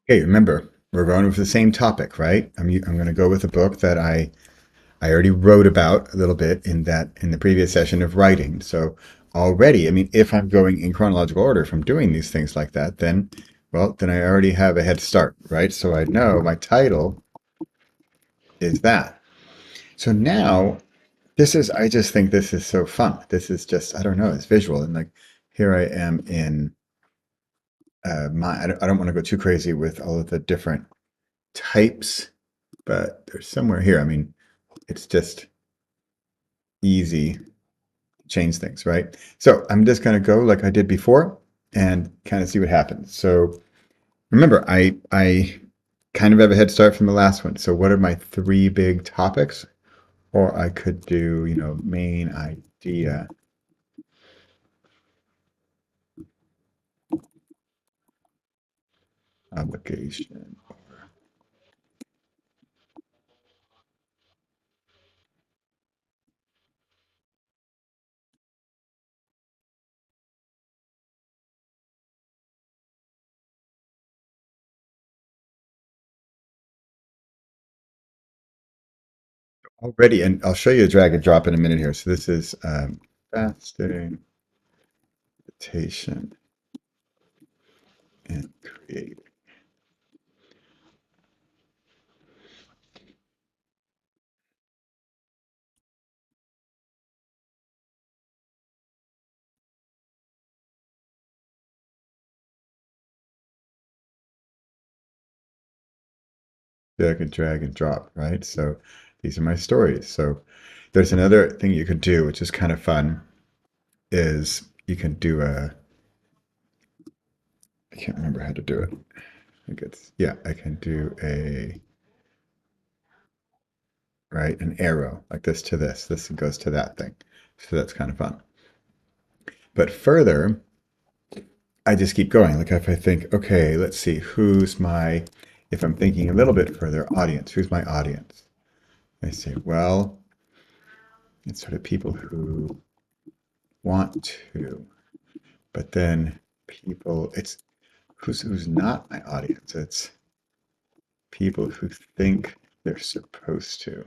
Okay, remember, we're going with the same topic, right? I'm going to go with a book that I already wrote about a little bit in the previous session of writing. So already, I mean, if I'm going in chronological order from doing these things like that, then well, then I already have a head start, right? So I know my title is that. So now I just think this is so fun. This is just, I don't know, it's visual. And like here I am in I don't want to go too crazy with all of the different types, but there's somewhere here. I mean, it's just easy to change things, right? So I'm just going to go like I did before and kind of see what happens. So remember, I kind of have a head start from the last one. So what are my three big topics? Or I could do, main idea, obligation. Already, and I'll show you a drag and drop in a minute here. So this is fasting, meditation, and create. That I could drag and drop, right? So these are my stories. So there's another thing you could do, which is kind of fun, is you can do I can't remember how to do it. I think yeah, I can do right, an arrow like this to this. This goes to that thing. So that's kind of fun. But further, I just keep going. Like if I think, okay, let's see, if I'm thinking a little bit further, audience, who's my audience? I say, well, it's sort of people who want to, but then it's who's not my audience. It's people who think they're supposed to.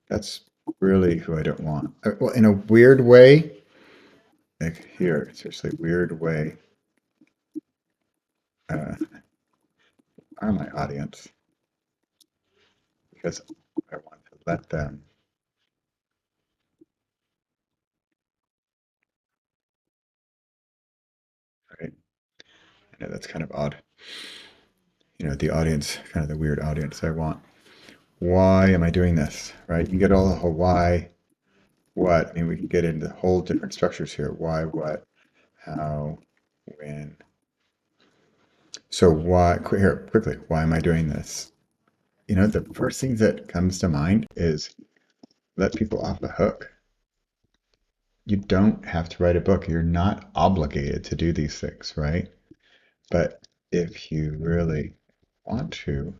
That's really who I don't want. Well, in a weird way, like here, seriously, weird way, uh, are my audience because I want to let them, right? I know that's kind of odd. The audience, kind of the weird audience I want. Why am I doing this, right? You get all the whole why, what. I mean, we can get into whole different structures here. Why, what, how, when. So here, quickly, why am I doing this? The first thing that comes to mind is let people off the hook. You don't have to write a book. You're not obligated to do these things, right? But if you really want to,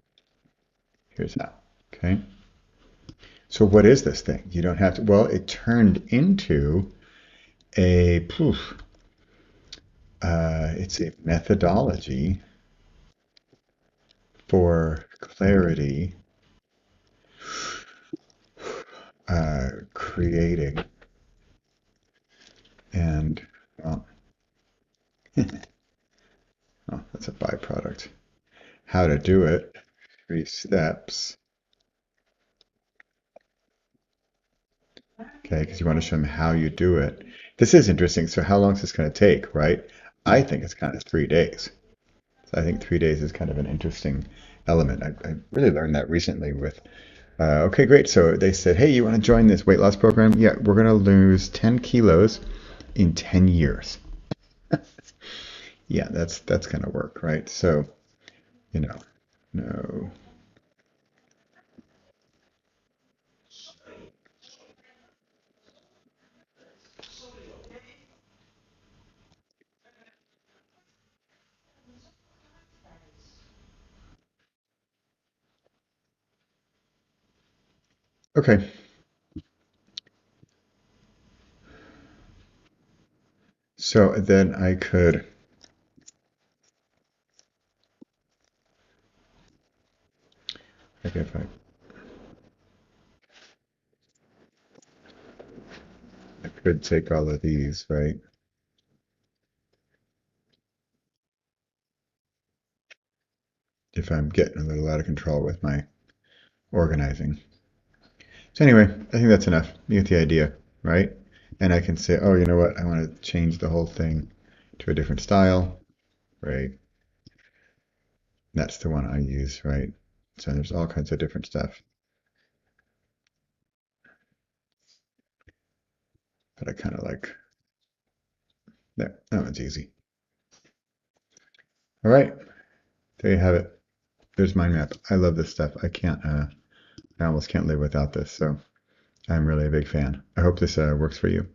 here's how. Okay. So what is this thing? You don't have to, well, it turned into a poof. It's a methodology for clarity, creating, and well, oh, that's a byproduct. How to do it, 3 steps. Okay, because you want to show them how you do it. This is interesting. So how long is this going to take, right? I think it's kind of 3 days. So I think 3 days is kind of an interesting element. I really learned that recently with, okay, great. So they said, hey, you want to join this weight loss program? Yeah, we're going to lose 10 kilos in 10 years. Yeah, that's going to work, right? So, you know, no. Okay, so then I could Like if I could take all of these, right? If I'm getting a little out of control with my organizing. So anyway, I think that's enough. You get the idea, right? And I can say, oh, you know what? I want to change the whole thing to a different style, right? That's the one I use, right? So there's all kinds of different stuff. But I kind of like that. That one's easy. All right, there you have it. There's mind map. I love this stuff. I almost can't live without this. So I'm really a big fan. I hope this works for you.